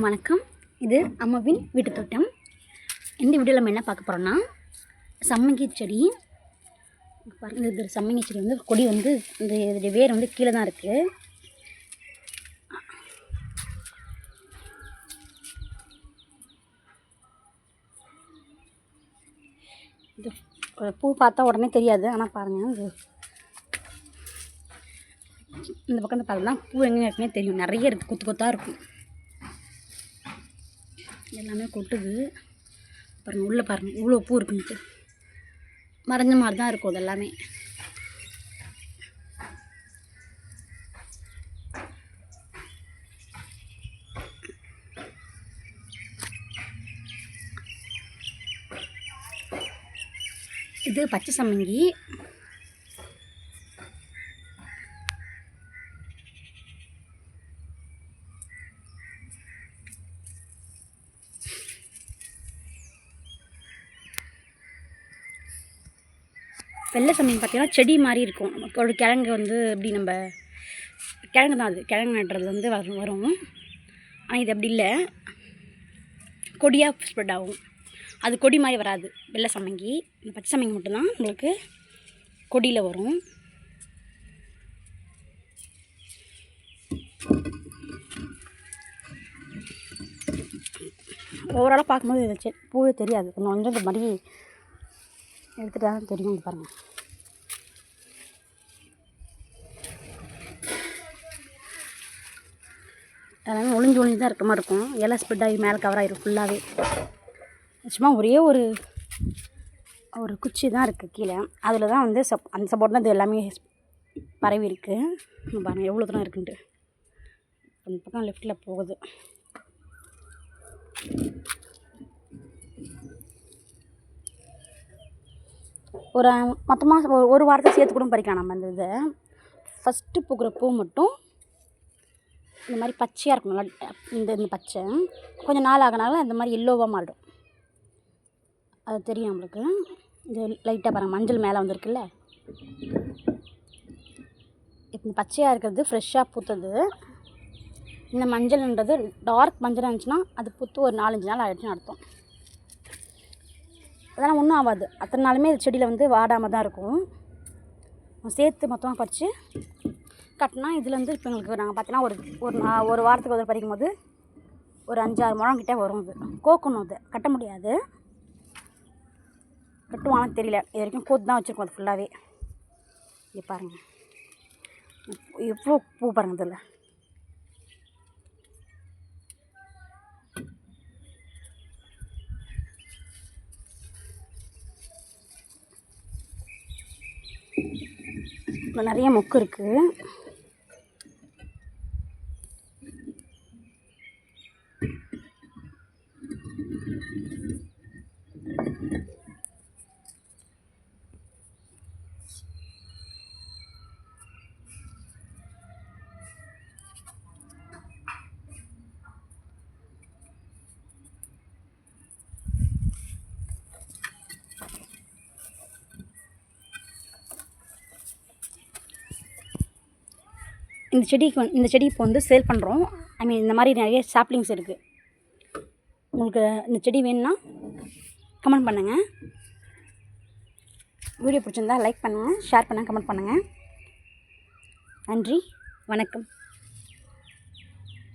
அனைவருக்கும் வணக்கம். இது அம்மாவின் வீட்டு தோட்டம். இந்த வீடியோவில் நம்ம என்ன பார்க்க போகிறோம்னா, சம்மங்கி செடி பாருங்கள். இது சம்மங்கி செடி வந்து கொடி வந்து இந்த வேர் வந்து கீழே தான் இருக்குது. இது பூ பார்த்தா உடனே தெரியாது, ஆனால் பாருங்கள், இது இந்த பக்கம் பார்த்தா பூ எங்கே இருக்குன்னே தெரியும். நிறைய இருக்குது, கொத்து கொத்தாக இருக்கும். எல்லாமே கொட்டுது பாருங்கள். உள்ளே பாருங்கள் இவ்வளோ பூ இருக்குன்ட்டு. மறைஞ்ச மாதிரி தான் இருக்கும் அது எல்லாமே. இது பச்சை சம்மங்கி. வெள்ளை சம்மங்கி பார்த்திங்கன்னா செடி மாதிரி இருக்கும். ஒரு கிழங்கு வந்து இப்படி நம்ம கிழங்கு தான், அது கிழங்கு நடுறது வந்து வரும். ஆனால் இது அப்படி இல்லை, கொடியாக ஸ்ப்ரெட் ஆகும். அது கொடி மாதிரி வராது வெள்ளை சம்மங்கி. இந்த பச்சை சம்மங்கி மட்டும்தான் உங்களுக்கு கொடியில் வரும். ஓவராலாக பார்க்கும்போது இது பூவே தெரியாது, கொஞ்சம் இந்த மாதிரி எடுத்துகிட்டு தான் தெரியும். இது பாருங்கள். எல்லாமே ஒளிஞ்சு தான் இருக்க மாதிரி இருக்கும். இலை ஸ்ப்ரெட் ஆகி மேலே கவர் ஆகிடும் ஃபுல்லாகவே. சும்மா ஒரே ஒரு குச்சி தான் இருக்குது கீழே. அதில் தான் வந்து அந்த சப்போர்ட் தான் இது எல்லாமே பரவி இருக்குது. பாருங்கள் எவ்வளோ தூரம் இருக்குன்ட்டு. அந்த பக்கம் லெஃப்ட்டில் போகுது. ஒரு மொத்தமாக ஒரு வாரத்தை சேர்த்து கூட பறிக்கலாம் நம்ம. அந்த இதை ஃபஸ்ட்டு பூக்கிற பூ மட்டும் இந்த மாதிரி பச்சையாக இருக்கணும். இந்த பச்சை கொஞ்சம் நாள் ஆகினால இந்த மாதிரி எல்லோவாக மாறிடும். அது தெரியும் நம்மளுக்கு. இது லைட்டாக பாருங்கள், மஞ்சள் மேலே வந்துருக்குல்ல. இப்போ பச்சையாக இருக்கிறது ஃப்ரெஷ்ஷாக பூத்தது. இந்த மஞ்சள்ன்றது டார்க் மஞ்சளாக இருந்துச்சுன்னா அது பூத்து ஒரு 4-5 நாள் ஆகிடுச்சுன்னு அர்த்தம். அதெல்லாம் ஒன்றும் ஆகாது. அத்தனை நாளுமே இது செடியில் வந்து வாடாமல் தான் இருக்கும். சேர்த்து மொத்தமாக பறித்து கட்டினா இதில் வந்து இப்போ எங்களுக்கு நாங்கள் பார்த்தீங்கன்னா ஒரு வாரத்துக்கு ஒரு பறிக்கும் போது ஒரு 5-6 முழம் கிட்டே வரும். இது கோக்கணும், அது கட்ட முடியாது. கட்டுவானு தெரியல. இது வரைக்கும் கோத்து தான் வச்சுருக்கோம் அது ஃபுல்லாகவே. இங்கே பாருங்கள் எவ்வளோ பூ பாருங்கள் இதில். இப்போ நிறைய மொக்கு இருக்குது. இந்த செடி இப்போ வந்து சேல் பண்ணுறோம். இந்த மாதிரி நிறைய சாப்ளிங்ஸ் இருக்குது. உங்களுக்கு இந்த செடி வேணும்னா கமெண்ட் பண்ணுங்கள். வீடியோ பிடிச்சிருந்தா லைக் பண்ணுங்கள், ஷேர் பண்ணுங்கள், கமெண்ட் பண்ணுங்கள். நன்றி, வணக்கம்.